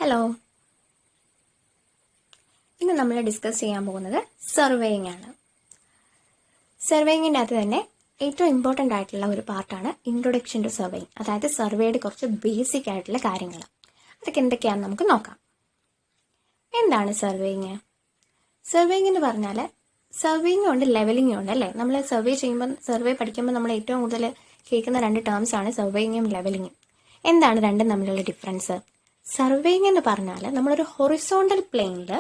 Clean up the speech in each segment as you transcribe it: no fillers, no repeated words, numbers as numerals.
Hello, ഇന്ന് നമ്മൾ discuss ചെയ്യാൻ പോകുന്നത് സർവേയിങ് ആണ്. സർവേയിങ്ങിൻ്റെ അകത്ത് തന്നെ ഏറ്റവും ഇമ്പോർട്ടൻ്റ് ആയിട്ടുള്ള ഒരു പാർട്ടാണ് ഇൻട്രൊഡക്ഷൻ ടു സർവേയിങ്. അതായത് സർവേയുടെ കുറച്ച് ബേസിക് ആയിട്ടുള്ള കാര്യങ്ങൾ. അതൊക്കെ എന്തൊക്കെയാണെന്ന് നമുക്ക് നോക്കാം. എന്താണ് സർവേയിങ്? സർവേയിങ് എന്ന് പറഞ്ഞാൽ സർവേയിങ് ഉണ്ട്, ലെവലിംഗ് ഉണ്ട് അല്ലേ? നമ്മൾ സർവേ പഠിക്കുമ്പോൾ നമ്മൾ ഏറ്റവും കൂടുതൽ കേൾക്കുന്ന രണ്ട് ടേംസ് ആണ് സർവേയിങ്ങും ലെവലിങ്ങും. എന്താണ് രണ്ടും തമ്മിലുള്ള ഡിഫറൻസ്? സർവേയിങ് എന്ന് പറഞ്ഞാൽ നമ്മളൊരു ഹൊറിസോണ്ടൽ പ്ലെയിനിൽ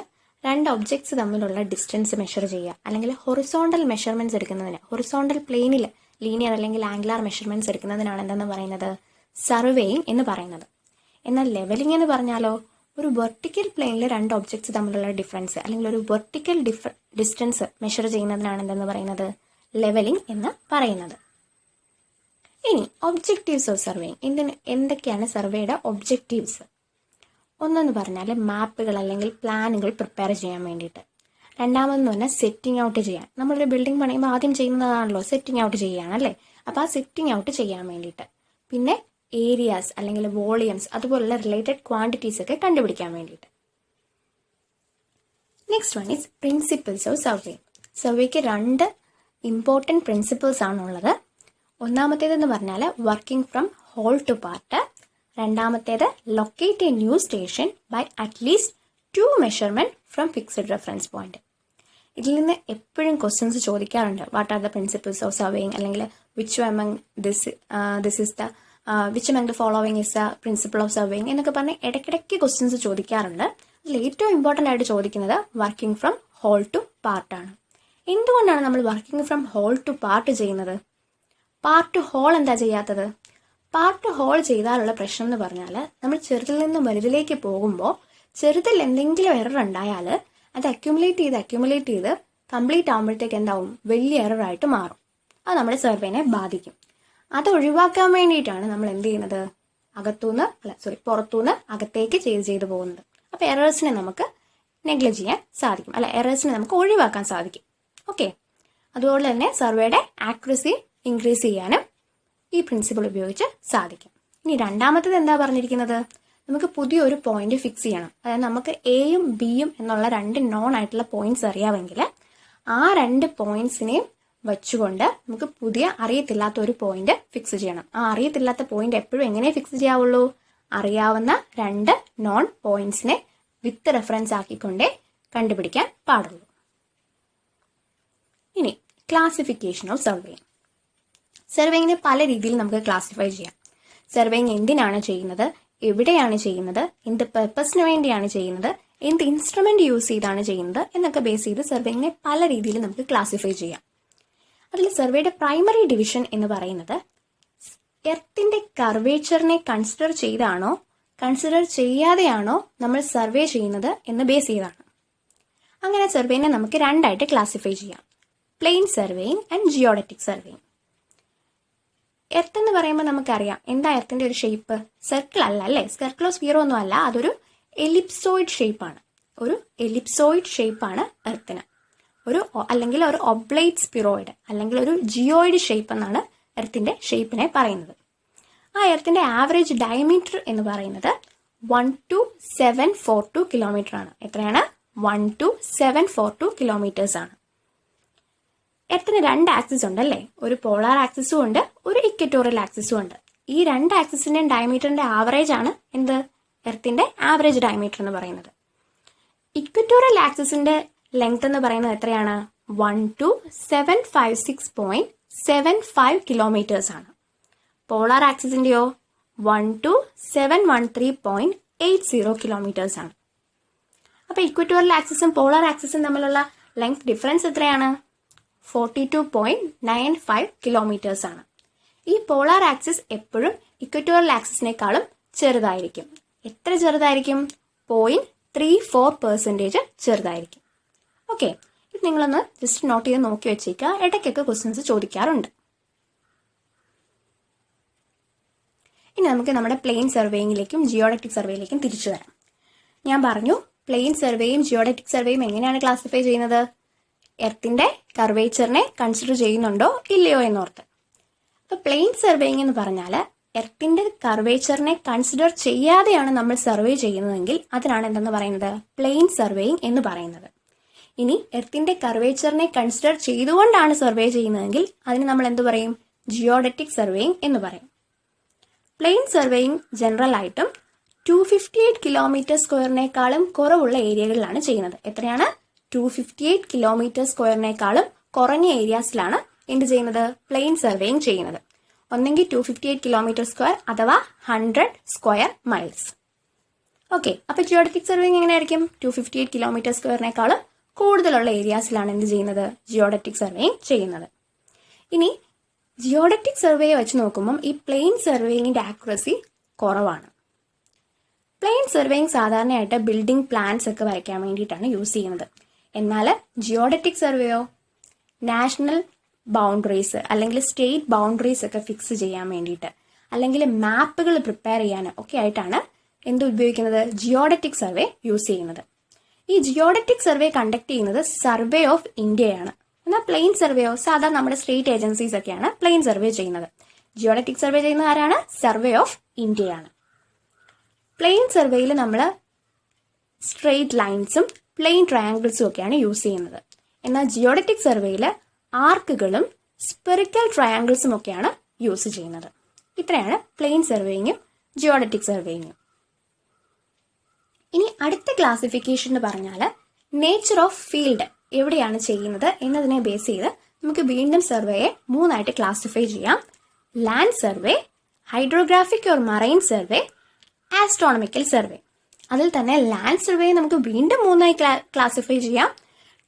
രണ്ട് ഒബ്ജക്ട്സ് തമ്മിലുള്ള ഡിസ്റ്റൻസ് മെഷർ ചെയ്യുക, അല്ലെങ്കിൽ ഹൊറിസോണ്ടൽ മെഷർമെൻറ്റ്സ് എടുക്കുന്നതിന്, ഹൊറിസോണ്ടൽ പ്ലെയിനിൽ ലീനിയർ അല്ലെങ്കിൽ ആംഗുലാർ മെഷർമെൻറ്റ്സ് എടുക്കുന്നതിനാണ് എന്തെന്ന് പറയുന്നത്? സർവേയിങ് എന്ന് പറയുന്നത്. എന്നാൽ ലെവലിംഗ് എന്ന് പറഞ്ഞാലോ, ഒരു വെർട്ടിക്കൽ പ്ലെയിനിൽ രണ്ട് ഒബ്ജക്ട്സ് തമ്മിലുള്ള ഡിഫറൻസ് അല്ലെങ്കിൽ ഒരു വെർട്ടിക്കൽ ഡിസ്റ്റൻസ് മെഷർ ചെയ്യുന്നതിനാണ് എന്തെന്ന് പറയുന്നത്? ലെവലിംഗ് എന്ന് പറയുന്നത്. ഇനി ഒബ്ജക്റ്റീവ്സ് ഓഫ് സർവേയിങ്. എന്തൊക്കെയാണ് സർവേയുടെ ഒബ്ജക്റ്റീവ്സ്? ഒന്നെന്ന് പറഞ്ഞാൽ മാപ്പുകൾ അല്ലെങ്കിൽ പ്ലാനുകൾ പ്രിപ്പയർ ചെയ്യാൻ വേണ്ടിയിട്ട്. രണ്ടാമതെന്ന് പറഞ്ഞാൽ സെറ്റിംഗ് ഔട്ട് ചെയ്യാൻ. നമ്മളൊരു ബിൽഡിംഗ് പണിയുമ്പോൾ ആദ്യം ചെയ്യുന്നതാണല്ലോ സെറ്റിംഗ് ഔട്ട് ചെയ്യുകയാണ് അല്ലേ? അപ്പോൾ ആ സെറ്റിംഗ് ഔട്ട് ചെയ്യാൻ വേണ്ടിയിട്ട്. പിന്നെ ഏരിയാസ് അല്ലെങ്കിൽ വോളിയംസ് അതുപോലുള്ള റിലേറ്റഡ് ക്വാണ്ടിറ്റീസ് ഒക്കെ കണ്ടുപിടിക്കാൻ വേണ്ടിയിട്ട്. Next one is principles of surveying. സർവേക്ക് രണ്ട് ഇമ്പോർട്ടൻറ്റ് പ്രിൻസിപ്പിൾസ് ആണുള്ളത്. ഒന്നാമത്തേതെന്ന് പറഞ്ഞാൽ working from whole to part. രണ്ടാമത്തേത് locate a new station by at least 2 measurement from fixed reference point. ഇതിൽ നിന്ന് എപ്പോഴും ക്വസ്റ്റ്യൻസ് ചോദിക്കാറുണ്ട്. What are the principles of surveying, അല്ലെങ്കിൽ which among the following is the principle of surveying എന്നൊക്കെ പറഞ്ഞ് ഇടയ്ക്കിടയ്ക്ക് questions ചോദിക്കാറുണ്ട്. അതിൽ ഏറ്റവും ഇമ്പോർട്ടൻ്റ് ആയിട്ട് ചോദിക്കുന്നത് വർക്കിംഗ് ഫ്രം ഹോൾ ടു പാർട്ടാണ്. എന്തുകൊണ്ടാണ് നമ്മൾ working from whole to part ചെയ്യുന്നത്? പാർട്ട് ഹോൾ എന്താ ചെയ്യാത്തത്? പാർട്ട് ഹോൾ ചെയ്താലുള്ള പ്രശ്നം എന്ന് പറഞ്ഞാൽ നമ്മൾ ചെറുതിൽ നിന്ന് വലുതിലേക്ക് പോകുമ്പോൾ ചെറുതിൽ എന്തെങ്കിലും എറർ ഉണ്ടായാൽ അത് അക്യുമുലേറ്റ് ചെയ്ത് കംപ്ലീറ്റ് ആകുമ്പോഴത്തേക്ക് എന്താവും? വലിയ എററായിട്ട് മാറും. അത് നമ്മുടെ സർവേനെ ബാധിക്കും. അത് ഒഴിവാക്കാൻ വേണ്ടിയിട്ടാണ് നമ്മൾ എന്ത് ചെയ്യുന്നത്? പുറത്തുനിന്ന് അകത്തേക്ക് ചെയ്ത് പോകുന്നത്. അപ്പോൾ എറേഴ്സിനെ നമുക്ക് നെഗ്ലക്റ്റ് ചെയ്യാൻ സാധിക്കും, എറേഴ്സിനെ നമുക്ക് ഒഴിവാക്കാൻ സാധിക്കും. ഓക്കെ, അതുപോലെ തന്നെ സർവേയുടെ ആക്യുറസി ഇൻക്രീസ് ചെയ്യാനും ഈ പ്രിൻസിപ്പിൾ ഉപയോഗിച്ച് സാധിക്കും. ഇനി രണ്ടാമത്തേത് എന്താ പറഞ്ഞിരിക്കുന്നത്? നമുക്ക് പുതിയൊരു പോയിന്റ് ഫിക്സ് ചെയ്യണം. അതായത് നമുക്ക് എയും ബിയും എന്നുള്ള രണ്ട് നോൺ ആയിട്ടുള്ള പോയിന്റ്സ് അറിയാമെങ്കിൽ ആ രണ്ട് പോയിന്റ്സിനെയും വെച്ചുകൊണ്ട് നമുക്ക് പുതിയ അറിയത്തില്ലാത്ത ഒരു പോയിന്റ് ഫിക്സ് ചെയ്യണം. ആ അറിയത്തില്ലാത്ത പോയിന്റ് എപ്പോഴും എങ്ങനെ ഫിക്സ് ചെയ്യാവുള്ളൂ? അറിയാവുന്ന രണ്ട് നോൺ പോയിന്റ്സിനെ വിത്ത് റെഫറൻസ് ആക്കിക്കൊണ്ടേ കണ്ടുപിടിക്കാൻ പാടുള്ളൂ. ഇനി ക്ലാസിഫിക്കേഷൻ ഓഫ് സർവേയിങ്. സർവേയിങ്ങിനെ പല രീതിയിൽ നമുക്ക് ക്ലാസിഫൈ ചെയ്യാം. സർവേയിങ് എന്തിനാണ് ചെയ്യുന്നത്, എവിടെയാണ് ചെയ്യുന്നത്, എന്ത് പർപ്പസിന് വേണ്ടിയാണ് ചെയ്യുന്നത്, എന്ത് ഇൻസ്ട്രുമെന്റ് യൂസ് ചെയ്താണ് ചെയ്യുന്നത് എന്നൊക്കെ ബേസ് ചെയ്ത് സർവേയിങ്ങിനെ പല രീതിയിൽ നമുക്ക് ക്ലാസിഫൈ ചെയ്യാം. അതിൽ സർവേയുടെ പ്രൈമറി ഡിവിഷൻ എന്ന് പറയുന്നത് എർത്തിന്റെ കർവേച്ചറിനെ കൺസിഡർ ചെയ്താണോ കൺസിഡർ ചെയ്യാതെയാണോ നമ്മൾ സർവേ ചെയ്യുന്നത് എന്ന് ബേസ് ചെയ്താണ്. അങ്ങനെ സർവേനെ നമുക്ക് രണ്ടായിട്ട് ക്ലാസിഫൈ ചെയ്യാം: plain surveying and geodetic surveying. Earth എന്ന് പറയുമ്പോൾ നമുക്കറിയാം എന്താ എർത്തിന്റെ ഒരു ഷേപ്പ്? സർക്കിൾ അല്ല അല്ലേ? സർക്കിളോ സ്ഫിയറോ ഒന്നും അല്ല, അതൊരു എലിപ്സോയിഡ് ഷേപ്പാണ്. ഒരു എലിപ്സോയിഡ് ഷേപ്പാണ് എർത്തിന്. അല്ലെങ്കിൽ ഒരു ഒബ്ലൈറ്റ് സ്പിറോയിഡ് അല്ലെങ്കിൽ ഒരു ജിയോയിഡ് ഷേപ്പ് എന്നാണ് എർത്തിന്റെ ഷേപ്പിനെ പറയുന്നത്. ആ എർത്തിന്റെ ആവറേജ് ഡയമീറ്റർ എന്ന് പറയുന്നത് 12742 കിലോമീറ്റർ ആണ്. എത്രയാണ്? 12742 കിലോമീറ്റേഴ്സ് ആണ്. എർത്തിന് രണ്ട് ആക്സിസ് ഉണ്ടല്ലേ? ഒരു പോളാർ ആക്സിസും ഉണ്ട്, ഒരു ഇക്വറ്റോറിയൽ ആക്സിസും ഉണ്ട്. ഈ രണ്ട് ആക്സിസിന്റെയും ഡയമീറ്ററിന്റെ ആവറേജ് ആണ് എന്ത്? എർത്തിന്റെ ആവറേജ് ഡയമീറ്റർ എന്ന് പറയുന്നത്. ഇക്വറ്റോറിയൽ ആക്സിസിന്റെ ലെങ്ത് എന്ന് പറയുന്നത് എത്രയാണ്? 12756.75 കിലോമീറ്റേഴ്സ് ആണ്. പോളാർ ആക്സിസിന്റെയോ 12713.80 കിലോമീറ്റേഴ്സ് ആണ്. അപ്പൊ ഇക്വറ്റോറിയൽ ആക്സിസും പോളാർ ആക്സിസും തമ്മിലുള്ള ലെങ്ത് ഡിഫറൻസ് എത്രയാണ്? 42.95 കിലോമീറ്റേഴ്സ് ആണ്. ഈ പോളാർ ആക്സിസ് എപ്പോഴും ഇക്വറ്റോറിയൽ ആക്സിസിനേക്കാളും ചെറുതായിരിക്കും. എത്ര ചെറുതായിരിക്കും? 0.34% ചെറുതായിരിക്കും. ഓക്കെ, ഇത് നിങ്ങളൊന്ന് ജസ്റ്റ് നോട്ട് ചെയ്ത് നോക്കി വെച്ചേക്കുക. ഇടയ്ക്കൊക്കെ ക്വസ്റ്റ്യൻസ് ചോദിക്കാറുണ്ട്. ഇനി നമുക്ക് നമ്മുടെ പ്ലെയിൻ സർവേയിങ്ങിലേക്കും ജിയോഡറ്റിക് സർവേയിലേക്കും തിരിച്ചു വരാം. ഞാൻ പറഞ്ഞു പ്ലെയിൻ സർവേയും ജിയോഡറ്റിക് സർവേയും എങ്ങനെയാണ് ക്ലാസിഫൈ ചെയ്യുന്നത്? എർത്തിന്റെ കർവേച്ചറിനെ കൺസിഡർ ചെയ്യുന്നുണ്ടോ ഇല്ലയോ എന്നോർത്ത്. അപ്പോൾ പ്ലെയിൻ സർവേയിങ് എന്ന് പറഞ്ഞാൽ എർത്തിന്റെ കർവേച്ചറിനെ കൺസിഡർ ചെയ്യാതെയാണ് നമ്മൾ സർവേ ചെയ്യുന്നതെങ്കിൽ അതിനാണ് എന്തെന്ന് പറയുന്നത്, പ്ലെയിൻ സർവേയിങ് എന്ന് പറയുന്നത്. ഇനി എർത്തിന്റെ കർവേച്ചറിനെ കൺസിഡർ ചെയ്തുകൊണ്ടാണ് സർവേ ചെയ്യുന്നതെങ്കിൽ അതിന് നമ്മൾ എന്ത് പറയും, ജിയോഡറ്റിക് സർവേയിങ് എന്ന് പറയും. പ്ലെയിൻ സർവേയിങ് ജനറൽ ആയിട്ടും 258 കിലോമീറ്റർ സ്ക്വയറിനേക്കാളും കുറവുള്ള ഏരിയകളിലാണ് ചെയ്യുന്നത്. എത്രയാണ്? 258 കിലോമീറ്റർ സ്ക്വയറിനേക്കാളും കുറഞ്ഞ ഏരിയാസിലാണ് എന്ത് ചെയ്യുന്നത്, പ്ലെയിൻ സർവേയിങ് ചെയ്യുന്നത്. ഒന്നെങ്കിൽ 258 കിലോമീറ്റർ സ്ക്വയർ അഥവാ 100 സ്ക്വയർ മൈൽസ്. ഓക്കെ, അപ്പോൾ ജിയോഡറ്റിക് സർവേയിങ് എങ്ങനെയായിരിക്കും? 258 കിലോമീറ്റർ സ്ക്വയറിനേക്കാളും കൂടുതലുള്ള ഏരിയാസിലാണ് എന്ത് ചെയ്യുന്നത്, ജിയോഡറ്റിക് സർവേയിങ് ചെയ്യുന്നത്. ഇനി ജിയോഡറ്റിക് സർവേയെ വെച്ച് നോക്കുമ്പം ഈ പ്ലെയിൻ സർവേയിങ്ങിന്റെ ആക്യുറസി കുറവാണ്. പ്ലെയിൻ സർവേയിങ് സാധാരണയായിട്ട് ബിൽഡിംഗ് പ്ലാൻസ് ഒക്കെ വരയ്ക്കാൻ വേണ്ടിയിട്ടാണ് യൂസ് ചെയ്യുന്നത്. എന്നാൽ ജിയോഡറ്റിക് സർവേയോ നാഷണൽ ബൗണ്ടറീസ് അല്ലെങ്കിൽ സ്റ്റേറ്റ് ബൗണ്ടറീസ് ഒക്കെ ഫിക്സ് ചെയ്യാൻ വേണ്ടിയിട്ട് അല്ലെങ്കിൽ മാപ്പുകൾ പ്രിപ്പയർ ചെയ്യാൻ ഒക്കെ ആയിട്ടാണ് എന്ത് ഉപയോഗിക്കുന്നത്, ജിയോഡറ്റിക് സർവേ യൂസ് ചെയ്യുന്നത്. ഈ ജിയോഡറ്റിക് സർവേ കണ്ടക്ട് ചെയ്യുന്നത് സർവേ ഓഫ് ഇന്ത്യയാണ്. എന്നാൽ പ്ലെയിൻ സർവേയോ സാധാരണ നമ്മുടെ സ്റ്റേറ്റ് ഏജൻസീസ് ഒക്കെയാണ് പ്ലെയിൻ സർവേ ചെയ്യുന്നത്. ജിയോഡറ്റിക് സർവേ ചെയ്യുന്നത് ആരാണ്? സർവേ ഓഫ് ഇന്ത്യയാണ്. പ്ലെയിൻ സർവേയിൽ നമ്മൾ സ്ട്രെയിറ്റ് ലൈൻസും പ്ലെയിൻ ട്രയാങ്കിൾസും ഒക്കെയാണ് യൂസ് ചെയ്യുന്നത്. എന്നാൽ ജിയോഡറ്റിക് സർവേയിൽ ആർക്കുകളും സ്പെറിക്കൽ ട്രയാങ്കിൾസും ഒക്കെയാണ് യൂസ് ചെയ്യുന്നത്. ഇത്രയാണ് പ്ലെയിൻ സർവേയിങ്ങും ജിയോഡറ്റിക് സർവേയിങ്ങും. ഇനി അടുത്ത ക്ലാസിഫിക്കേഷൻ എന്ന് പറഞ്ഞാൽ നേച്ചർ ഓഫ് ഫീൽഡ് എവിടെയാണ് ചെയ്യുന്നത് എന്നതിനെ ബേസ് ചെയ്ത് നമുക്ക് വീണ്ടും സർവേയെ മൂന്നായിട്ട് ക്ലാസിഫൈ ചെയ്യാം. Land survey, hydrographic or marine survey, astronomical survey. അതിൽ തന്നെ ലാൻഡ് സർവേ നമുക്ക് വീണ്ടും മൂന്നായി ക്ലാസിഫൈ ചെയ്യാം.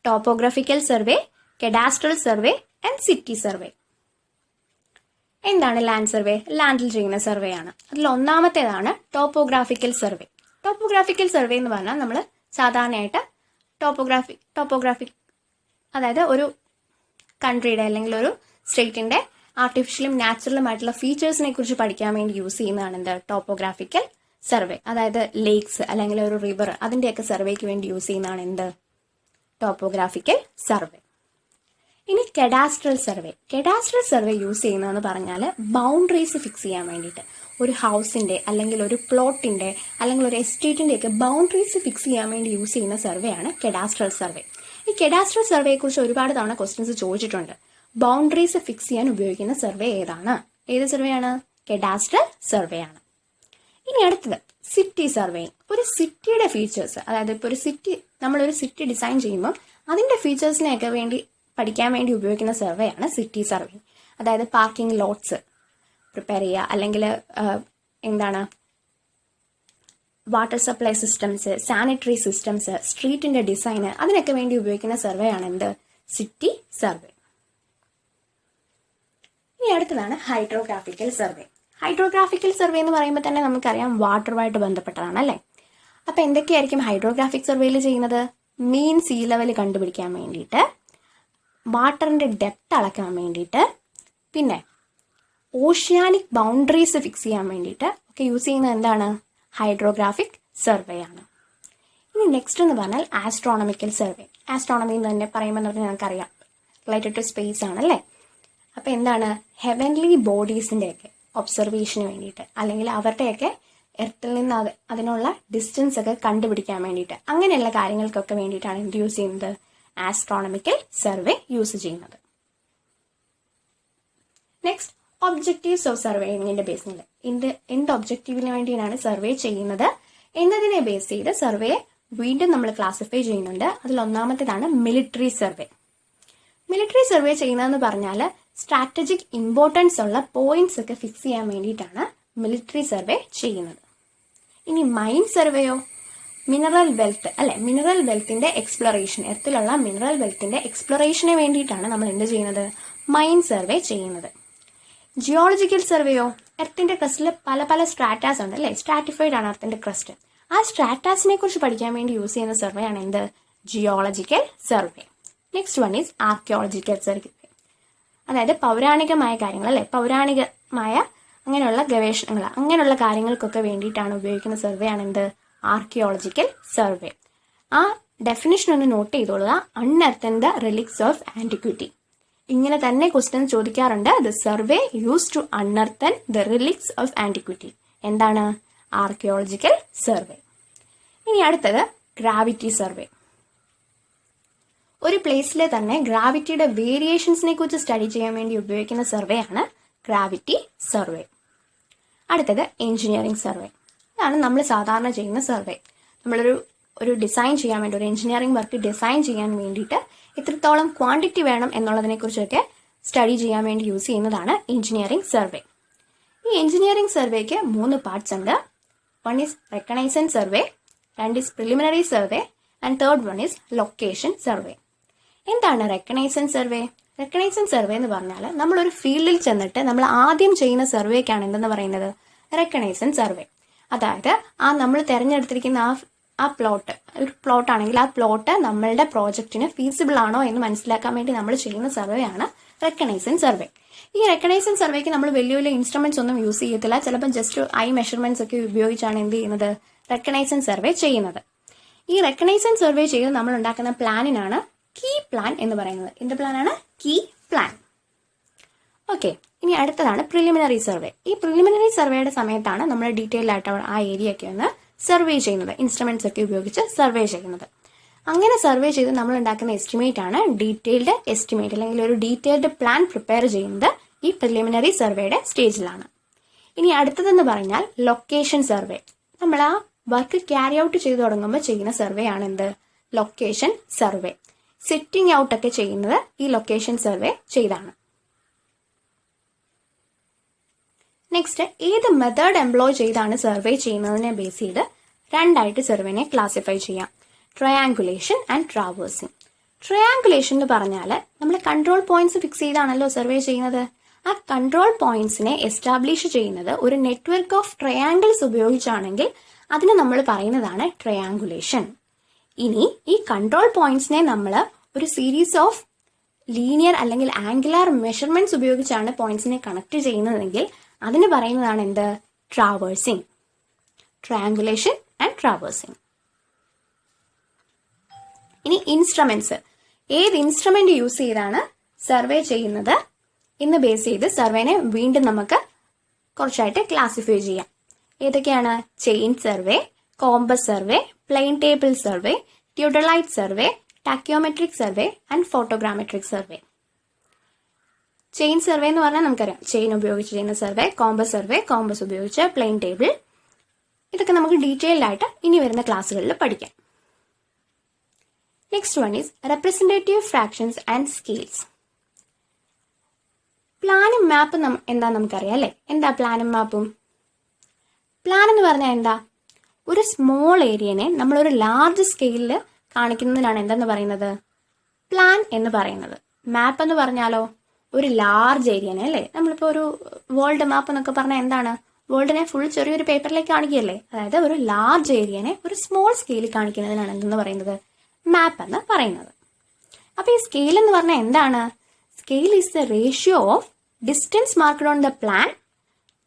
Topographical survey, cadastral survey and city survey. എന്താണ് ലാൻഡ് സർവേ? ലാൻഡിൽ ചെയ്യുന്ന സർവേ ആണ്. അതിൽ ഒന്നാമത്തേതാണ് ടോപ്പോഗ്രാഫിക്കൽ സർവേ. ടോപ്പോഗ്രാഫിക്കൽ സർവേ എന്ന് പറഞ്ഞാൽ നമ്മൾ സാധാരണയായിട്ട് ടോപ്പോഗ്രാഫിക് അതായത് ഒരു കൺട്രിയുടെ അല്ലെങ്കിൽ ഒരു സ്റ്റേറ്റിന്റെ ആർട്ടിഫിഷ്യലും നാച്ചുറലും ആയിട്ടുള്ള ഫീച്ചേഴ്സിനെ കുറിച്ച് പഠിക്കാൻ വേണ്ടി യൂസ് ചെയ്യുന്നതാണ് എന്ത്, ടോപ്പോഗ്രാഫിക്കൽ സർവേ. അതായത് ലേക്സ് അല്ലെങ്കിൽ ഒരു റിവർ അതിൻ്റെയൊക്കെ സർവേക്ക് വേണ്ടി യൂസ് ചെയ്യുന്നതാണ് എന്ത്, ടോപ്പോഗ്രാഫിക്കൽ സർവേ. ഇനി cadastral survey. Cadastral survey use ചെയ്യുന്നതെന്ന് പറഞ്ഞാൽ ബൗണ്ടറീസ് ഫിക്സ് ചെയ്യാൻ വേണ്ടിയിട്ട് ഒരു ഹൗസിന്റെ അല്ലെങ്കിൽ ഒരു പ്ലോട്ടിന്റെ അല്ലെങ്കിൽ ഒരു എസ്റ്റേറ്റിന്റെ ഒക്കെ ബൗണ്ടറീസ് ഫിക്സ് ചെയ്യാൻ വേണ്ടി യൂസ് ചെയ്യുന്ന സർവേ ആണ് കഡാസ്ട്രൽ സർവേ. ഈ കഡാസ്ട്രൽ സർവേയെ കുറിച്ച് ഒരുപാട് തവണ ക്വസ്റ്റ്യൻസ് ചോദിച്ചിട്ടുണ്ട്. ബൗണ്ടറീസ് ഫിക്സ് ചെയ്യാൻ ഉപയോഗിക്കുന്ന സർവേ ഏതാണ്? ഏത് സർവേ ആണ്? കഡാസ്ട്രൽ സർവേ ആണ്. ഇനി അടുത്തത് സിറ്റി സർവേ. ഒരു സിറ്റിയുടെ ഫീച്ചേഴ്സ്, അതായത് ഇപ്പോൾ ഒരു സിറ്റി നമ്മളൊരു സിറ്റി ഡിസൈൻ ചെയ്യുമ്പോൾ അതിന്റെ ഫീച്ചേഴ്സിനെയൊക്കെ വേണ്ടി പഠിക്കാൻ വേണ്ടി ഉപയോഗിക്കുന്ന സർവേ ആണ് സിറ്റി സർവേ. അതായത് പാർക്കിംഗ് ലോട്ട്സ് പ്രിപ്പയർ ചെയ്യുക, അല്ലെങ്കിൽ എന്താണ് water supply systems, sanitary systems, സ്ട്രീറ്റിന്റെ ഡിസൈന്, അതിനൊക്കെ വേണ്ടി ഉപയോഗിക്കുന്ന സർവേ ആണ് എന്ത്, സിറ്റി സർവേ. ഇനി അടുത്തതാണ് ഹൈഡ്രോഗ്രാഫിക്കൽ സർവേ. ഹൈഡ്രോഗ്രാഫിക്കൽ സർവേ എന്ന് പറയുമ്പോൾ തന്നെ നമുക്കറിയാം വാട്ടറുമായിട്ട് ബന്ധപ്പെട്ടതാണ് അല്ലേ. അപ്പം എന്തൊക്കെയായിരിക്കും ഹൈഡ്രോഗ്രാഫിക് സർവേയിൽ ചെയ്യുന്നത്? മീൻ സീ ലെവൽ കണ്ടുപിടിക്കാൻ വേണ്ടിയിട്ട്, വാട്ടറിന്റെ ഡെപ്ത് അളക്കാൻ വേണ്ടിയിട്ട്, പിന്നെ ഓഷ്യാനിക് ബൗണ്ടറീസ് ഫിക്സ് ചെയ്യാൻ വേണ്ടിയിട്ട് ഒക്കെ യൂസ് ചെയ്യുന്നത് എന്താണ്, ഹൈഡ്രോഗ്രാഫിക് സർവേ ആണ്. ഇനി നെക്സ്റ്റ് എന്ന് പറഞ്ഞാൽ ആസ്ട്രോണമിക്കൽ സർവേ. ആസ്ട്രോണമി എന്ന് തന്നെ പറയുമ്പോൾ നമുക്കറിയാം റിലേറ്റഡ് ടു സ്പേസ് ആണല്ലേ. അപ്പം എന്താണ്, ഹെവൻലി ബോഡീസിൻ്റെയൊക്കെ ഒബ്സർവേഷന് വേണ്ടിയിട്ട് അല്ലെങ്കിൽ അവരുടെയൊക്കെ എർത്തിൽ നിന്ന് അതിനുള്ള ഡിസ്റ്റൻസ് ഒക്കെ കണ്ടുപിടിക്കാൻ വേണ്ടിയിട്ട് അങ്ങനെയുള്ള കാര്യങ്ങൾക്കൊക്കെ വേണ്ടിയിട്ടാണ് എന്ത് യൂസ് ചെയ്യുന്നത്, ആസ്ട്രോണമിക്കൽ സർവേ യൂസ് ചെയ്യുന്നത്. നെക്സ്റ്റ് ഒബ്ജക്റ്റീവ്സ് ഓഫ് സർവേയിങ്ങിന്റെ ബേസിൽ എന്ത് ഒബ്ജക്റ്റീവിന് വേണ്ടിയാണ് സർവേ ചെയ്യുന്നത് എന്നതിനെ ബേസ് ചെയ്ത് സർവേയെ വീണ്ടും നമ്മൾ ക്ലാസിഫൈ ചെയ്യുന്നുണ്ട്. അതിൽ ഒന്നാമത്തേതാണ് മിലിറ്ററി സർവേ. മിലിറ്ററി സർവേ ചെയ്യുന്നതെന്ന് പറഞ്ഞാൽ സ്ട്രാറ്റജിക് ഇമ്പോർട്ടൻസ് ഉള്ള പോയിന്റ്സ് ഒക്കെ ഫിക്സ് ചെയ്യാൻ വേണ്ടിയിട്ടാണ് മിലിറ്ററി സർവേ ചെയ്യുന്നത്. ഇനി മൈൻ സർവേയോ, മിനറൽ വെൽത്ത് അല്ലെ, മിനറൽ വെൽത്തിന്റെ എക്സ്പ്ലോറേഷൻ, എർത്തിലുള്ള മിനറൽ വെൽത്തിന്റെ എക്സ്പ്ലോറേഷന് വേണ്ടിയിട്ടാണ് നമ്മൾ എന്ത് ചെയ്യുന്നത്, മൈൻ സർവേ ചെയ്യുന്നത്. ജിയോളജിക്കൽ സർവേയോ, എർത്തിന്റെ ക്രസ്റ്റിൽ പല പല സ്ട്രാറ്റാസ് ഉണ്ട് അല്ലെ, സ്ട്രാറ്റിഫൈഡ് ആണ് എർത്തിന്റെ ക്രസ്റ്റ്. ആ സ്ട്രാറ്റാസിനെ കുറിച്ച് പഠിക്കാൻ വേണ്ടി യൂസ് ചെയ്യുന്ന സർവേ ആണ് എന്ത്, geological survey. Next one is archaeological survey. അതായത് പൗരാണികമായ കാര്യങ്ങൾ അല്ലെ, പൗരാണികമായ അങ്ങനെയുള്ള ഗവേഷണങ്ങൾ, അങ്ങനെയുള്ള കാര്യങ്ങൾക്കൊക്കെ വേണ്ടിയിട്ടാണ് ഉപയോഗിക്കുന്ന സർവേ ആണ് എന്ത്, ആർക്കിയോളജിക്കൽ സർവേ. ആ ഡെഫിനിഷൻ ഒന്ന് നോട്ട് ചെയ്തോളുക, unearth the relics of antiquity. ഇങ്ങനെ തന്നെ ക്വസ്റ്റ്യൻ ചോദിക്കാറുണ്ട്. The survey use to unearth the relics of antiquity. എന്താണ്? Archaeological survey. ഇനി അടുത്തത് ഗ്രാവിറ്റി സർവേ. ഒരു പ്ലേസിലെ തന്നെ ഗ്രാവിറ്റിയുടെ വേരിയേഷൻസിനെ കുറിച്ച് സ്റ്റഡി ചെയ്യാൻ വേണ്ടി ഉപയോഗിക്കുന്ന സർവേ ആണ് ഗ്രാവിറ്റി സർവേ. അടുത്തത് എഞ്ചിനീയറിംഗ് സർവേ. ഇതാണ് നമ്മൾ സാധാരണ ചെയ്യുന്ന സർവേ. നമ്മളൊരു ഡിസൈൻ ചെയ്യാൻ വേണ്ടി, ഒരു എഞ്ചിനീയറിംഗ് വർക്ക് ഡിസൈൻ ചെയ്യാൻ വേണ്ടിയിട്ട് എത്രത്തോളം ക്വാണ്ടിറ്റി വേണം എന്നുള്ളതിനെ കുറിച്ചൊക്കെ സ്റ്റഡി ചെയ്യാൻ വേണ്ടി യൂസ് ചെയ്യുന്നതാണ് എഞ്ചിനീയറിംഗ് സർവേ. ഈ എഞ്ചിനീയറിംഗ് സർവേക്ക് 3 പാർട്സ് ഉണ്ട്. 1 is reconnaissance survey, 2 is preliminary survey and 3rd one is location survey. എന്താണ് റെക്കഗ്നൈസൻസ് സർവേ? റെക്കഗ്നൈസൻസ് സർവേ എന്ന് പറഞ്ഞാൽ നമ്മളൊരു ഫീൽഡിൽ ചെന്നിട്ട് നമ്മൾ ആദ്യം ചെയ്യുന്ന സർവേക്കാണ് എന്തെന്ന് പറയുന്നത്? Reconnaissance survey. അതായത് നമ്മൾ തിരഞ്ഞെടുത്തിരിക്കുന്ന ആ പ്ലോട്ട്, ഒരു പ്ലോട്ട് ആണെങ്കിൽ ആ പ്ലോട്ട് നമ്മളുടെ പ്രോജക്റ്റിന് ഫീസിബിൾ ആണോ എന്ന് മനസ്സിലാക്കാൻ വേണ്ടി നമ്മൾ ചെയ്യുന്ന സർവേ ആണ് റെക്കഗ്നൈസൻസ് സർവേ. ഈ റെക്കഗ്നൈസൻസ് സർവേക്ക് നമ്മൾ വലിയ വലിയ ഇൻസ്ട്രുമെന്റ്സ് ഒന്നും യൂസ് ചെയ്യത്തില്ല. ചിലപ്പോൾ ജസ്റ്റ് ഐ മെഷർമെന്റ്സ് ഒക്കെ ഉപയോഗിച്ചാണ് എന്ത് ചെയ്യുന്നത്? റെക്കഗ്നൈസൻസ് സർവേ ചെയ്യുന്നത്. ഈ റെക്കഗ്നൈസൻസ് സർവേ ചെയ്ത് നമ്മൾ ഉണ്ടാക്കുന്ന പ്ലാനിനാണ് കീ പ്ലാൻ എന്ന് പറയുന്നത്. എന്ത് പ്ലാനാണ്? Key plan. ഓക്കെ, ഇനി അടുത്തതാണ് പ്രിലിമിനറി സർവേ. ഈ പ്രിലിമിനറി സർവേയുടെ സമയത്താണ് നമ്മൾ ഡീറ്റെയിൽ ആയിട്ട് ആ ഏരിയ ഒക്കെ ഒന്ന് സർവേ ചെയ്യുന്നത്, ഇൻസ്ട്രുമെന്റ്സ് ഒക്കെ ഉപയോഗിച്ച് സർവേ ചെയ്യുന്നത്. അങ്ങനെ സർവേ ചെയ്ത് നമ്മൾ ഉണ്ടാക്കുന്ന എസ്റ്റിമേറ്റ് ആണ് ഡീറ്റെയിൽഡ് എസ്റ്റിമേറ്റ്, അല്ലെങ്കിൽ ഒരു ഡീറ്റെയിൽഡ് പ്ലാൻ പ്രിപ്പയർ ചെയ്യുന്നത് ഈ പ്രിലിമിനറി സർവേയുടെ സ്റ്റേജിലാണ്. ഇനി അടുത്തതെന്ന് പറഞ്ഞാൽ ലൊക്കേഷൻ സർവേ. നമ്മൾ ആ വർക്ക് ക്യാരി ഔട്ട് ചെയ്ത് തുടങ്ങുമ്പോൾ ചെയ്യുന്ന സർവേ ആണ് എന്ത്? Location survey. സെറ്റിംഗ് ഔട്ട് ഒക്കെ ചെയ്യുന്നത് ഈ ലൊക്കേഷൻ സർവേ ചെയ്താണ്. നെക്സ്റ്റ്, ഏത് മെത്തേഡ് എംപ്ലോയ് ചെയ്താണ് സർവേ ചെയ്യുന്നതിനെ ബേസ് ചെയ്ത് 2ആയിട്ട് സർവേനെ ക്ലാസിഫൈ ചെയ്യാം. Triangulation and traversing. ട്രയാങ്കുലേഷൻ എന്ന് പറഞ്ഞാൽ നമ്മൾ കൺട്രോൾ പോയിന്റ്സ് ഫിക്സ് ചെയ്താണല്ലോ സർവേ ചെയ്യുന്നത്. ആ കൺട്രോൾ പോയിന്റ്സിനെ എസ്റ്റാബ്ലിഷ് ചെയ്യുന്നത് ഒരു നെറ്റ്വർക്ക് ഓഫ് ട്രയാങ്കിൾസ് ഉപയോഗിച്ചാണെങ്കിൽ അതിന് നമ്മൾ പറയുന്നതാണ് ട്രയാങ്കുലേഷൻ. ഇനി ഈ കൺട്രോൾ പോയിന്റ്സിനെ നമ്മൾ ഒരു സീരീസ് ഓഫ് ലീനിയർ അല്ലെങ്കിൽ ആംഗുലാർ മെഷർമെന്റ്സ് ഉപയോഗിച്ചാണ് പോയിന്റ്സിനെ കണക്ട് ചെയ്യുന്നതെങ്കിൽ അതിന് പറയുന്നതാണ് എന്ത്? ട്രാവേഴ്സിംഗ്. Triangulation and traversing. ഇനി ഇൻസ്ട്രുമെന്റ്സ്. ഏത് ഇൻസ്ട്രുമെന്റ് യൂസ് ചെയ്താണ് സർവേ ചെയ്യുന്നത് എന്ന് ബേസ് ചെയ്ത് സർവേനെ വീണ്ടും നമുക്ക് കുറച്ചായിട്ട് ക്ലാസിഫൈ ചെയ്യാം. ഏതൊക്കെയാണ്? Chain survey, compass survey, plane table survey, theodolite survey, tacheometric survey and photogrammetric survey. Chain survey എന്ന് പറഞ്ഞാൽ നമുക്കറിയാം, ചെയിൻ ഉപയോഗിച്ച് ചെയ്യുന്ന സർവേ. കോമ്പസ് സർവേ, കോമ്പസ് ഉപയോഗിച്ച്. Plane table. ഇതൊക്കെ നമുക്ക് ഡീറ്റെയിൽഡ് ആയിട്ട് ഇനി വരുന്ന ക്ലാസ്സുകളിൽ പഠിക്കാം. Next one is representative fractions and scales. പ്ലാനും മാപ്പും എന്താ നമുക്കറിയാം അല്ലേ? എന്താ പ്ലാനും മാപ്പും? പ്ലാൻ എന്ന് പറഞ്ഞാൽ എന്താ? ഒരു സ്മോൾ ഏരിയനെ നമ്മളൊരു ലാർജ് സ്കെയിലിൽ കാണിക്കുന്നതിനാണ് എന്തെന്ന് പറയുന്നത്? പ്ലാൻ എന്ന് പറയുന്നത്. മാപ്പ് എന്ന് പറഞ്ഞാലോ ഒരു ലാർജ് ഏരിയനെ അല്ലേ? നമ്മളിപ്പോൾ ഒരു വേൾഡ് മാപ്പ് എന്നൊക്കെ പറഞ്ഞാൽ എന്താണ്? വേൾഡിനെ ഫുൾ ചെറിയൊരു പേപ്പറിലേക്ക് കാണിക്കുകയല്ലേ? അതായത് ഒരു ലാർജ് ഏരിയനെ ഒരു സ്മോൾ സ്കെയിലിൽ കാണിക്കുന്നതിനാണ് എന്തെന്ന് പറയുന്നത്? മാപ്പ് എന്ന് പറയുന്നത്. അപ്പോൾ ഈ സ്കെയിൽ എന്ന് പറഞ്ഞാൽ എന്താണ്? Scale is the ratio of distance marked on the plan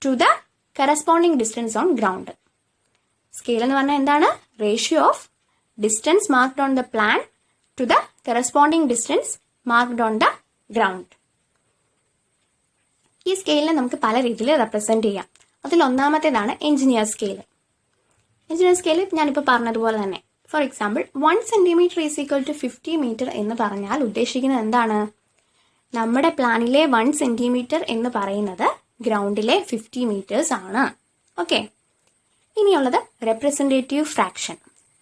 to the corresponding distance on ground. Scale എന്ന് പറഞ്ഞാൽ എന്താണ്? Ratio of distance marked on the plan to the corresponding distance marked on the ground. ഈ സ്കെയിലിനെ നമുക്ക് പല രീതിയിൽ represent ചെയ്യാം. അതിൽ ഒന്നാമത്തേതാണ് എഞ്ചിനീയർ സ്കെയിൽ. എഞ്ചിനീയർ സ്കെയിൽ ഞാനിപ്പോൾ പറഞ്ഞതുപോലെ തന്നെ, for example 1 centimetre is equal to 50 metre എന്ന് പറഞ്ഞാൽ ഉദ്ദേശിക്കുന്നത് എന്താണ്? നമ്മുടെ പ്ലാനിലെ 1 സെന്റിമീറ്റർ എന്ന് പറയുന്നത് ഗ്രൗണ്ടിലെ 50 മീറ്റേഴ്സ് ആണ്. ഓക്കെ, ഇനിയുള്ളത് റെപ്രസെന്റേറ്റീവ് ഫ്രാക്ഷൻ.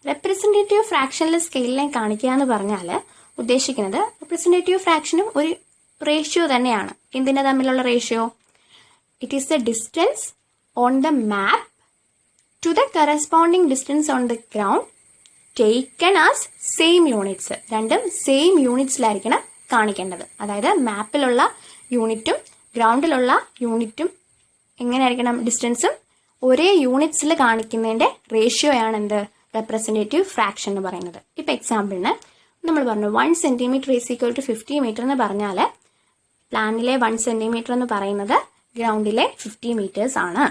റെപ്രസെന്റേറ്റീവ് ഫ്രാക്ഷനിലെ സ്കെയിലിനെ കാണിക്കുക എന്ന് പറഞ്ഞാൽ ഉദ്ദേശിക്കുന്നത് റെപ്രസെന്റേറ്റീവ് ഫ്രാക്ഷനും ഒരു റേഷ്യോ തന്നെയാണ്. എന്തിനാ തമ്മിലുള്ള ratio? It is the distance on the map to the corresponding distance on the ground taken as same units. രണ്ടും സെയിം യൂണിറ്റ്സിലായിരിക്കണം കാണിക്കേണ്ടത്. അതായത് മാപ്പിലുള്ള യൂണിറ്റും ഗ്രൗണ്ടിലുള്ള യൂണിറ്റും എങ്ങനെയായിരിക്കണം? ഡിസ്റ്റൻസും ഒരേ യൂണിറ്റ്സിൽ കാണിക്കുന്നതിന്റെ റേഷ്യോയാണ് എന്ത്? റെപ്രസെന്റേറ്റീവ് ഫ്രാക്ഷൻ എന്ന് പറയുന്നത്. ഇപ്പൊ എക്സാമ്പിളിന് നമ്മൾ പറഞ്ഞു 1 centimetre is equal to 50 metre എന്ന് പറഞ്ഞാൽ പ്ലാനിലെ 1 സെന്റിമീറ്റർ എന്ന് പറയുന്നത് ഗ്രൗണ്ടിലെ 50 മീറ്റേഴ്സ് ആണ്.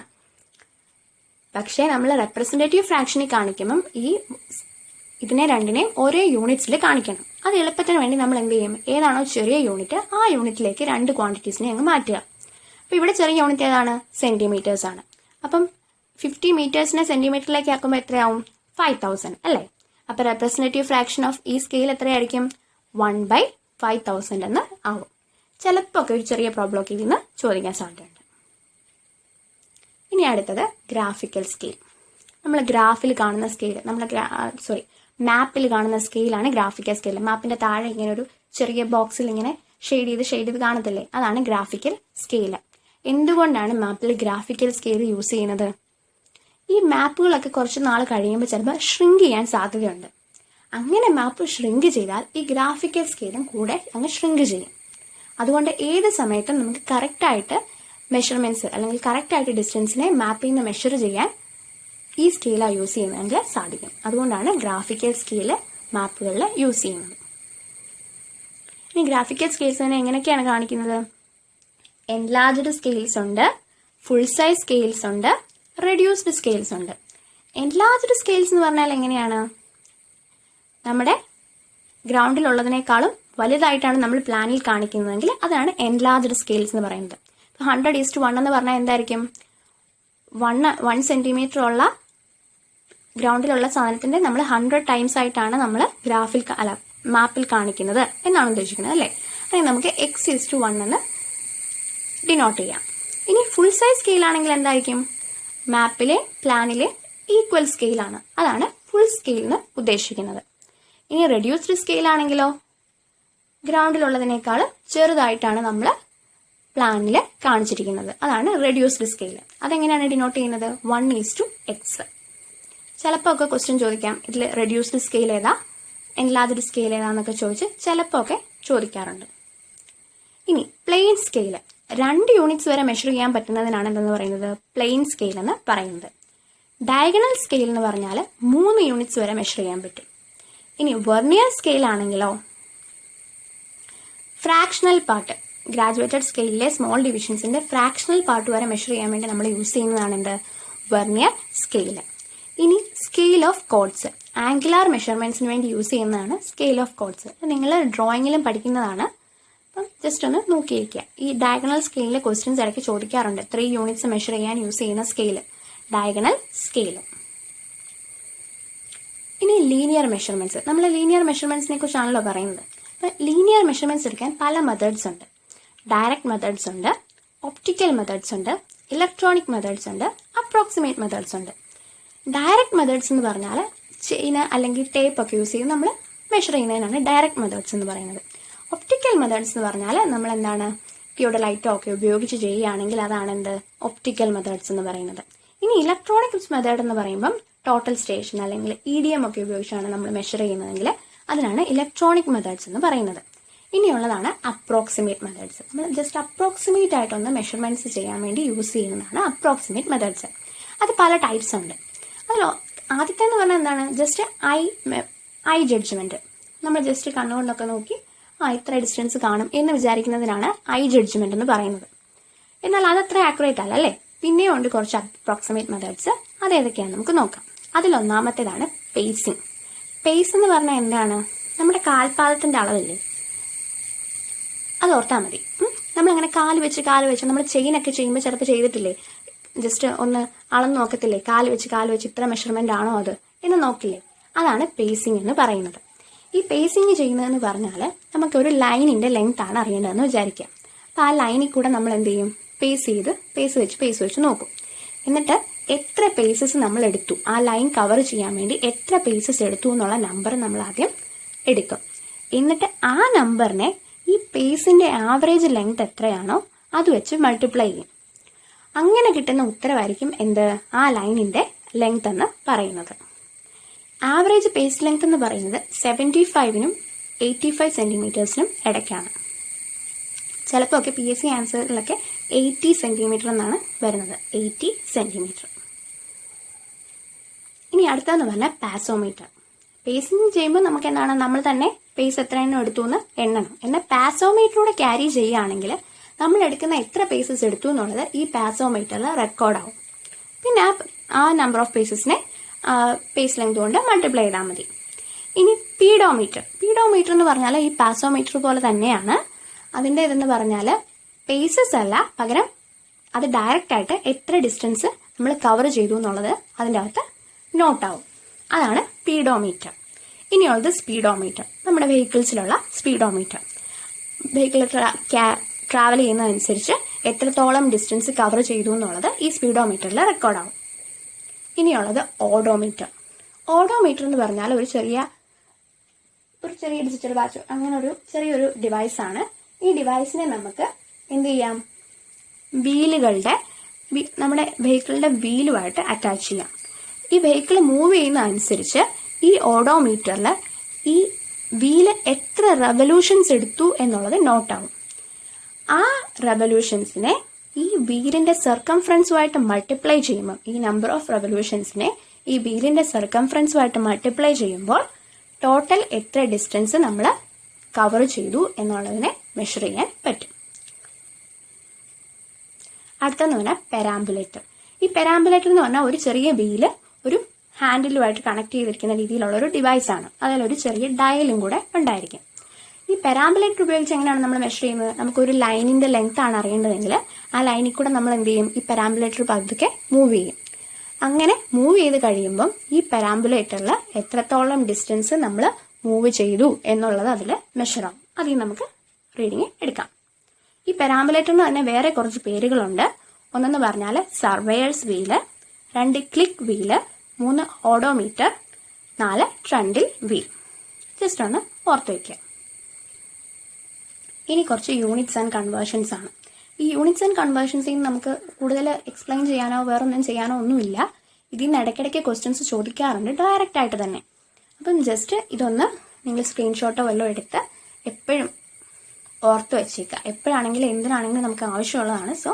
പക്ഷേ നമ്മൾ റെപ്രസെന്റേറ്റീവ് ഫ്രാക്ഷനെ കാണിക്കുമ്പം ഇതിനെ രണ്ടിനെയും ഒരേ യൂണിറ്റ്സിൽ കാണിക്കണം. അത് എളുപ്പത്തിന് വേണ്ടി നമ്മൾ എന്ത് ചെയ്യും, ഏതാണോ ചെറിയ യൂണിറ്റ് ആ യൂണിറ്റിലേക്ക് 2 ക്വാണ്ടിറ്റീസിനെ അങ്ങ് മാറ്റുക. അപ്പോൾ ഇവിടെ ചെറിയ യൂണിറ്റ് ഏതാണ്, സെന്റിമീറ്റേഴ്സ് ആണ്. അപ്പം 50 മീറ്റേഴ്സിനെ സെന്റിമീറ്ററിലേക്ക് ആക്കുമ്പോൾ എത്രയാവും, 5000 അല്ലേ. അപ്പോൾ റെപ്രസെന്റേറ്റീവ് ഫ്രാക്ഷൻ ഓഫ് ഈ സ്കെയിൽ എത്രയായിരിക്കും, 1/5000 എന്ന് ആവും. ചിലപ്പോൾ ഒക്കെ ഒരു ചെറിയ പ്രോബ്ലം ഒക്കെ ഇതിന് ചോദിക്കാൻ സാധ്യതയുണ്ട്. ഇനി അടുത്തത് ഗ്രാഫിക്കൽ സ്കെയിൽ. നമ്മൾ ഗ്രാഫിൽ കാണുന്ന സ്കെയിൽ, മാപ്പിൽ കാണുന്ന സ്കെയിലാണ് ഗ്രാഫിക്കൽ സ്കെയിൽ. മാപ്പിന്റെ താഴെ ഇങ്ങനെ ഒരു ചെറിയ ബോക്സിൽ ഇങ്ങനെ ഷെയ്ഡ് ചെയ്ത് കാണത്തില്ലേ, അതാണ് ഗ്രാഫിക്കൽ സ്കെയിൽ. എന്തുകൊണ്ടാണ് മാപ്പിൽ ഗ്രാഫിക്കൽ സ്കെയിൽ യൂസ് ചെയ്യുന്നത്? ഈ മാപ്പുകളൊക്കെ കുറച്ച് നാൾ കഴിയുമ്പോൾ ചിലപ്പോൾ ഷ്രിങ്ക് ചെയ്യാൻ സാധ്യതയുണ്ട്. അങ്ങനെ മാപ്പ് ഷ്രിങ്ക് ചെയ്താൽ ഈ ഗ്രാഫിക്കൽ സ്കെയിലും കൂടെ അങ്ങ് ഷ്രിങ്ക് ചെയ്യും. അതുകൊണ്ട് ഏത് സമയത്തും നമുക്ക് കറക്റ്റായിട്ട് മെഷർമെന്റ്സ് അല്ലെങ്കിൽ കറക്റ്റായിട്ട് ഡിസ്റ്റൻസിനെ മാപ്പിൽ നിന്ന് മെഷർ ചെയ്യാൻ ഈ സ്കെയിലാണ് യൂസ് ചെയ്യുന്നതെങ്കിൽ സാധിക്കും. അതുകൊണ്ടാണ് ഗ്രാഫിക്കൽ സ്കെയിൽ മാപ്പുകളിൽ യൂസ് ചെയ്യുന്നത്. ഇനി ഗ്രാഫിക്കൽ സ്കെയിൽസിനെ എങ്ങനെയൊക്കെയാണ് കാണിക്കുന്നത്? എൻലാർജ്ഡ് സ്കെയിൽസ് ഉണ്ട്, ഫുൾ സൈസ് സ്കെയിൽസ് ഉണ്ട്, റെഡ്യൂസ്ഡ് സ്കെയിൽസ് ഉണ്ട്. എൻലാർജ്ഡ് സ്കെയിൽസ് എന്ന് പറഞ്ഞാൽ എങ്ങനെയാണ്, നമ്മുടെ ഗ്രൗണ്ടിലുള്ളതിനേക്കാളും വലുതായിട്ടാണ് നമ്മൾ പ്ലാനിൽ കാണിക്കുന്നതെങ്കിൽ അതാണ് എൻലാർജ്ഡ് സ്കെയിൽസ് എന്ന് പറയുന്നത്. 100:1 എന്ന് പറഞ്ഞാൽ എന്തായിരിക്കും, 1 സെന്റിമീറ്റർ ഉള്ള ഗ്രൗണ്ടിലുള്ള സാധനത്തിന്റെ നമ്മൾ 100 ടൈംസ് ആയിട്ടാണ് നമ്മൾ മാപ്പിൽ കാണിക്കുന്നത് എന്നാണ് ഉദ്ദേശിക്കുന്നത് അല്ലേ. അല്ലെങ്കിൽ നമുക്ക് x:1 എന്ന് ഡിനോട്ട് ചെയ്യാം. ഇനി ഫുൾ സൈസ് സ്കെയിൽ ആണെങ്കിൽ എന്തായിരിക്കും, മാപ്പിലെ പ്ലാനിലെ ഈക്വൽ സ്കെയിലാണ്, അതാണ് ഫുൾ സ്കെയിൽ എന്ന് ഉദ്ദേശിക്കുന്നത്. ഇനി റെഡ്യൂസ്ഡ് സ്കെയിൽ ആണെങ്കിലോ, ഗ്രൗണ്ടിലുള്ളതിനേക്കാൾ ചെറുതായിട്ടാണ് നമ്മൾ പ്ലാനിൽ കാണിച്ചിരിക്കുന്നത്, അതാണ് റെഡ്യൂസ്ഡ് സ്കെയിൽ. അതെങ്ങനെയാണ് ഡിനോട്ട് ചെയ്യുന്നത്, 1:x. ചിലപ്പോൾ ഒക്കെ ക്വസ്റ്റ്യൻ ചോദിക്കാം, ഇതിൽ റെഡ്യൂസ്ഡ് സ്കെയിൽ ഏതാ, എൻലാർജ്ഡ് സ്കെയിൽ ഏതാന്നൊക്കെ ചോദിച്ച് ചിലപ്പോൾ ഒക്കെ ചോദിക്കാറുണ്ട്. ഇനി പ്ലെയിൻ സ്കെയിൽ, 2 യൂണിറ്റ്സ് വരെ മെഷർ ചെയ്യാൻ പറ്റുന്നതിനാണ് എന്തെന്ന് പറയുന്നത്, പ്ലെയിൻ സ്കെയിൽ എന്ന് പറയുന്നത്. ഡയഗണൽ സ്കെയിൽ എന്ന് പറഞ്ഞാൽ 3 യൂണിറ്റ്സ് വരെ മെഷർ ചെയ്യാൻ പറ്റും. ഇനി വെർനിയർ സ്കെയിൽ ആണെങ്കിലോ, ഫ്രാക്ഷണൽ പാർട്ട്, ഗ്രാജുവേറ്റഡ് സ്കെയിലിലെ സ്മോൾ ഡിവിഷൻസിന്റെ ഫ്രാക്ഷണൽ പാർട്ട് വരെ മെഷർ ചെയ്യാൻ വേണ്ടി നമ്മൾ യൂസ് ചെയ്യുന്നതാണ് എന്ത്, വെർനിയർ സ്കെയിൽ. ഇനി സ്കെയിൽ ഓഫ് കോഡ്സ്, ആംഗുലാർ മെഷർമെന്റ്സിന് വേണ്ടി യൂസ് ചെയ്യുന്നതാണ് സ്കെയിൽ ഓഫ് കോഡ്സ്. നിങ്ങൾ ഡ്രോയിങ്ങിലും പഠിക്കുന്നതാണ്, അപ്പം ജസ്റ്റ് ഒന്ന് നോക്കിയിരിക്കുക. ഈ ഡയഗണൽ സ്കെയിലിലെ ക്വസ്റ്റ്യൻസ് ഇടയ്ക്ക് ചോദിക്കാറുണ്ട്. 3 യൂണിറ്റ്സ് മെഷർ ചെയ്യാൻ യൂസ് ചെയ്യുന്ന സ്കെയിൽ ഡയഗണൽ സ്കെയിൽ. ഇനി ലീനിയർ മെഷർമെന്റ്സ്, നമ്മൾ ലീനിയർ മെഷർമെന്റ്സിനെ കുറിച്ചാണല്ലോ പറയുന്നത്. അപ്പം ലീനിയർ മെഷർമെന്റ്സ് എടുക്കാൻ പല മെത്തേഡ്സ് ഉണ്ട്. ഡയറക്റ്റ് മെത്തേഡ്സ് ഉണ്ട്, ഒപ്റ്റിക്കൽ മെത്തേഡ്സ് ഉണ്ട്, ഇലക്ട്രോണിക് മെത്തേഡ്സ് ഉണ്ട്, അപ്രോക്സിമേറ്റ് മെത്തേഡ്സ് ഉണ്ട്. ഡയറക്റ്റ് മെത്തേഡ്സ് എന്ന് പറഞ്ഞാൽ ചെയിൻ അല്ലെങ്കിൽ ടേപ്പ് ഒക്കെ യൂസ് ചെയ്ത് നമ്മൾ മെഷർ ചെയ്യുന്നതിനാണ് ഡയറക്റ്റ് മെത്തേഡ്സ് എന്ന് പറയുന്നത്. ഒപ്റ്റിക്കൽ മെത്തേഡ്സ് എന്ന് പറഞ്ഞാൽ നമ്മൾ എന്താണ്, തിയോഡലൈറ്റോ ഒക്കെ ഉപയോഗിച്ച് ചെയ്യുകയാണെങ്കിൽ അതാണ് എന്ത്, ഒപ്റ്റിക്കൽ മെത്തേഡ്സ് എന്ന് പറയുന്നത്. ഇനി ഇലക്ട്രോണിക് മെത്തേഡ് എന്ന് പറയുമ്പം ടോട്ടൽ സ്റ്റേഷൻ അല്ലെങ്കിൽ EDM ഒക്കെ ഉപയോഗിച്ചാണ് നമ്മൾ മെഷർ ചെയ്യുന്നതെങ്കിൽ അതിനാണ് ഇലക്ട്രോണിക് മെത്തേഡ്സ് എന്ന് പറയുന്നത്. ഇനിയുള്ളതാണ് അപ്രോക്സിമേറ്റ് മെത്തേഡ്സ്. നമ്മൾ ജസ്റ്റ് അപ്രോക്സിമേറ്റ് ആയിട്ടൊന്ന് മെഷർമെന്റ്സ് ചെയ്യാൻ വേണ്ടി യൂസ് ചെയ്യുന്നതാണ് അപ്രോക്സിമേറ്റ് മെത്തേഡ്സ്. അത് പല ടൈപ്സ് ഉണ്ട്. അതിലോ ആദ്യത്തെ എന്ന് പറഞ്ഞാൽ എന്താണ്, ജസ്റ്റ് ഐ ജഡ്ജ്മെന്റ്. നമ്മൾ ജസ്റ്റ് കണ്ണുകൊണ്ടൊക്കെ നോക്കി ഇത്ര ഡിസ്റ്റൻസ് കാണും എന്ന് വിചാരിക്കുന്നതിനാണ് ഐ ജഡ്ജ്മെന്റ് എന്ന് പറയുന്നത്. എന്നാൽ അതത്ര ആക്യുറേറ്റ് അല്ല അല്ലേ. പിന്നെയും ഉണ്ട് കുറച്ച് അപ്രോക്സിമേറ്റ് മെത്തേഡ്സ്. അതേതൊക്കെയാണ് നമുക്ക് നോക്കാം. അതിലൊന്നാമത്തേതാണ് പേസിങ്. പേസ് എന്ന് പറഞ്ഞാൽ എന്താണ്, നമ്മുടെ കാൽപാദത്തിന്റെ അളവില്ലേ, അത് ഓർത്താൽ മതി. നമ്മളങ്ങനെ കാല് വെച്ച് നമ്മൾ ചെയിനൊക്കെ ചെയ്യുമ്പോൾ ചിലപ്പോൾ ചെയ്തിട്ടില്ലേ, ജസ്റ്റ് ഒന്ന് അളന്ന് നോക്കത്തില്ലേ, കാല് വെച്ച് ഇത്ര മെഷർമെന്റ് ആണോ അത് എന്ന് നോക്കില്ലേ, അതാണ് പേസിങ് എന്ന് പറയുന്നത്. ഈ പേസിങ് ചെയ്യുന്നതെന്ന് പറഞ്ഞാൽ നമുക്കൊരു ലൈനിന്റെ ലെങ്ത് ആണ് അറിയേണ്ടതെന്ന് വിചാരിക്കാം. അപ്പോൾ ആ ലൈനിൽ കൂടെ നമ്മൾ എന്ത് ചെയ്യും, പേസ് വെച്ച് നോക്കും. എന്നിട്ട് എത്ര പേസസ് നമ്മൾ എടുത്തു, ആ ലൈൻ കവർ ചെയ്യാൻ വേണ്ടി എത്ര പേസസ് എടുത്തു എന്നുള്ള നമ്പർ നമ്മൾ ആദ്യം എടുക്കും. എന്നിട്ട് ആ നമ്പറിനെ ഈ പേസിന്റെ ആവറേജ് ലെങ്ത് എത്രയാണോ അത് വെച്ച് മൾട്ടിപ്ലൈ ചെയ്യും. അങ്ങനെ കിട്ടുന്ന ഉത്തരവായിരിക്കും എന്ത്, ആ ലൈനിന്റെ ലെങ്ത് എന്ന് പറയുന്നത്. ആവറേജ് പേസ് ലെങ്ത് എന്ന് പറയുന്നത് 75-നും 85 സെന്റിമീറ്റേഴ്സിനും ഇടയ്ക്കാണ്. ചിലപ്പോൾ ഒക്കെ PSC ആൻസറിലൊക്കെ 80 സെന്റിമീറ്റർ എന്നാണ് വരുന്നത്, 80 സെന്റിമീറ്റർ. ഇനി അടുത്തതെന്ന് പറഞ്ഞാൽ പാസോമീറ്റർ. പേസിങ് ചെയ്യുമ്പോൾ നമുക്ക് എന്താണ്, നമ്മൾ തന്നെ പേസ് എത്ര എണ്ണം എടുത്തു എന്ന് എണ്ണണം. എന്നാൽ പാസോമീറ്ററൂടെ ക്യാരി ചെയ്യുകയാണെങ്കിൽ നമ്മൾ എടുക്കുന്ന എത്ര പേസസ് എടുത്തു എന്നുള്ളത് ഈ പാസോമീറ്ററിൽ റെക്കോർഡാവും. പിന്നെ ആ നമ്പർ ഓഫ് പേസസിനെ പേസ് ലെങ്ത് കൊണ്ട് മൾട്ടിപ്ലൈ ചെയ്താൽ മതി. ഇനി പീഡോമീറ്റർ എന്ന് പറഞ്ഞാൽ ഈ പാസോമീറ്റർ പോലെ തന്നെയാണ്. അതിൻ്റെ ഇതെന്ന് പറഞ്ഞാൽ പേസസ് അല്ല, പകരം അത് ഡയറക്റ്റ് ആയിട്ട് എത്ര ഡിസ്റ്റൻസ് നമ്മൾ കവർ ചെയ്തു എന്നുള്ളത് അതിൻ്റെ അകത്ത് നോട്ടാവും. അതാണ് പീഡോമീറ്റർ. ഇനിയുള്ളത് സ്പീഡോമീറ്റർ. നമ്മുടെ വെഹിക്കിൾസിലുള്ള സ്പീഡോമീറ്റർ. വെഹിക്കിൾ ട്രാവൽ ചെയ്യുന്നതനുസരിച്ച് എത്രത്തോളം ഡിസ്റ്റൻസ് കവർ ചെയ്തു എന്നുള്ളത് ഈ സ്പീഡോമീറ്ററിൽ റെക്കോർഡാവും. ഇനിയുള്ളത് ഓഡോമീറ്റർ. ഓഡോമീറ്റർ എന്ന് പറഞ്ഞാൽ ഒരു ചെറിയ ഡിജിറ്റൽ വാച്ച്, അങ്ങനെ ഒരു ചെറിയൊരു ഡിവൈസാണ്. ഈ ഡിവൈസിനെ നമുക്ക് എന്ത് ചെയ്യാം, നമ്മുടെ വെഹിക്കിളിന്റെ വീലുമായിട്ട് അറ്റാച്ച് ചെയ്യാം. ഈ വെഹിക്കിൾ മൂവ് ചെയ്യുന്ന അനുസരിച്ച് ഈ ഓഡോമീറ്ററിൽ ഈ വീല് എത്ര റെവല്യൂഷൻസ് എടുത്തു എന്നുള്ളത് നോട്ടാവും. ആ റെവല്യൂഷൻസിനെ ഈ വീലിന്റെ സർക്കംഫറൻസുമായിട്ട് മൾട്ടിപ്ലൈ ചെയ്യുമ്പോൾ, ഈ നമ്പർ ഓഫ് റെവല്യൂഷൻസിനെ ഈ വീലിന്റെ സർക്കംഫറൻസുമായിട്ട് മൾട്ടിപ്ലൈ ചെയ്യുമ്പോൾ ടോട്ടൽ എത്ര ഡിസ്റ്റൻസ് നമ്മൾ കവർ ചെയ്തു എന്നുള്ളതിനെ മെഷർ ചെയ്യാൻ പറ്റും. അടുത്തെന്ന് പറഞ്ഞാൽ പെരാമ്പുലേറ്റർ. ഈ പെരാമ്പുലേറ്റർ എന്ന് പറഞ്ഞാൽ ഒരു ചെറിയ വീല് ഒരു ഹാൻഡിലുമായിട്ട് കണക്ട് ചെയ്തിരിക്കുന്ന രീതിയിലുള്ള ഒരു ഡിവൈസാണ്. അതിലൊരു ചെറിയ ഡയലും കൂടെ ഉണ്ടായിരിക്കും. ഈ പെരാമ്പുലേറ്റർ ഉപയോഗിച്ച് എങ്ങനെയാണ് നമ്മൾ മെഷർ ചെയ്യുന്നത്? നമുക്കൊരു ലൈനിന്റെ ലെങ്ത് ആണ് അറിയേണ്ടതെങ്കിൽ ആ ലൈനിൽ കൂടെ നമ്മൾ എന്ത് ചെയ്യും, ഈ പെരാമ്പുലേറ്റർ പതുക്കെ മൂവ് ചെയ്യും. അങ്ങനെ മൂവ് ചെയ്ത് കഴിയുമ്പം ഈ പെരാമ്പുലേറ്ററിൽ എത്രത്തോളം ഡിസ്റ്റൻസ് നമ്മൾ മൂവ് ചെയ്തു എന്നുള്ളത് അതിൽ മെഷറാവും. അതിൽ നമുക്ക് റീഡിങ് എടുക്കാം. ഈ പെരാമ്പുലേറ്ററിന് തന്നെ വേറെ കുറച്ച് പേരുകളുണ്ട്. ഒന്നെന്ന് പറഞ്ഞാൽ surveyor's wheel, 2 click wheel, 3 odometer, 4 trundle wheel. Just ഒന്ന് ഓർത്ത് വയ്ക്കുക. ഇനി കുറച്ച് യൂണിറ്റ്സ് ആൻഡ് കൺവേർഷൻസ് ആണ്. ഈ യൂണിറ്റ്സ് ആൻഡ് കൺവേർഷൻസിൽ നിന്ന് നമുക്ക് കൂടുതൽ എക്സ്പ്ലെയിൻ ചെയ്യാനോ വേറൊന്നും ചെയ്യാനോ ഒന്നുമില്ല. ഇതിൽ നിന്ന് ഇടയ്ക്കിടയ്ക്ക് ക്വസ്റ്റ്യൻസ് ചോദിക്കാറുണ്ട് ഡയറക്റ്റ് ആയിട്ട് തന്നെ. അപ്പം ജസ്റ്റ് ഇതൊന്ന് നിങ്ങൾ സ്ക്രീൻഷോട്ടോ വല്ലതും എടുത്ത് എപ്പോഴും ഓർത്ത് വെച്ചേക്കുക. എപ്പോഴാണെങ്കിലും എന്തിനാണെങ്കിലും നമുക്ക് ആവശ്യമുള്ളതാണ്. സോ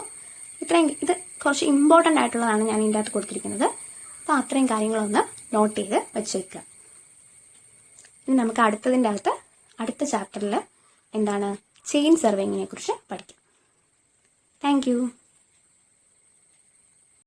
ഇത് കുറച്ച് ഇമ്പോർട്ടൻ്റ് ആയിട്ടുള്ളതാണ് ഞാൻ ഇതിൻ്റെ അകത്ത് കൊടുത്തിരിക്കുന്നത്. അപ്പോൾ അത്രയും കാര്യങ്ങളൊന്ന് നോട്ട് ചെയ്ത് വെച്ചേക്കുക. ഇനി നമുക്ക് അടുത്ത ചാപ്റ്ററിൽ എന്താണ് ചെയിൻ സർവേയിങ്ങിനെ കുറിച്ച് പഠിക്കാം. Thank you.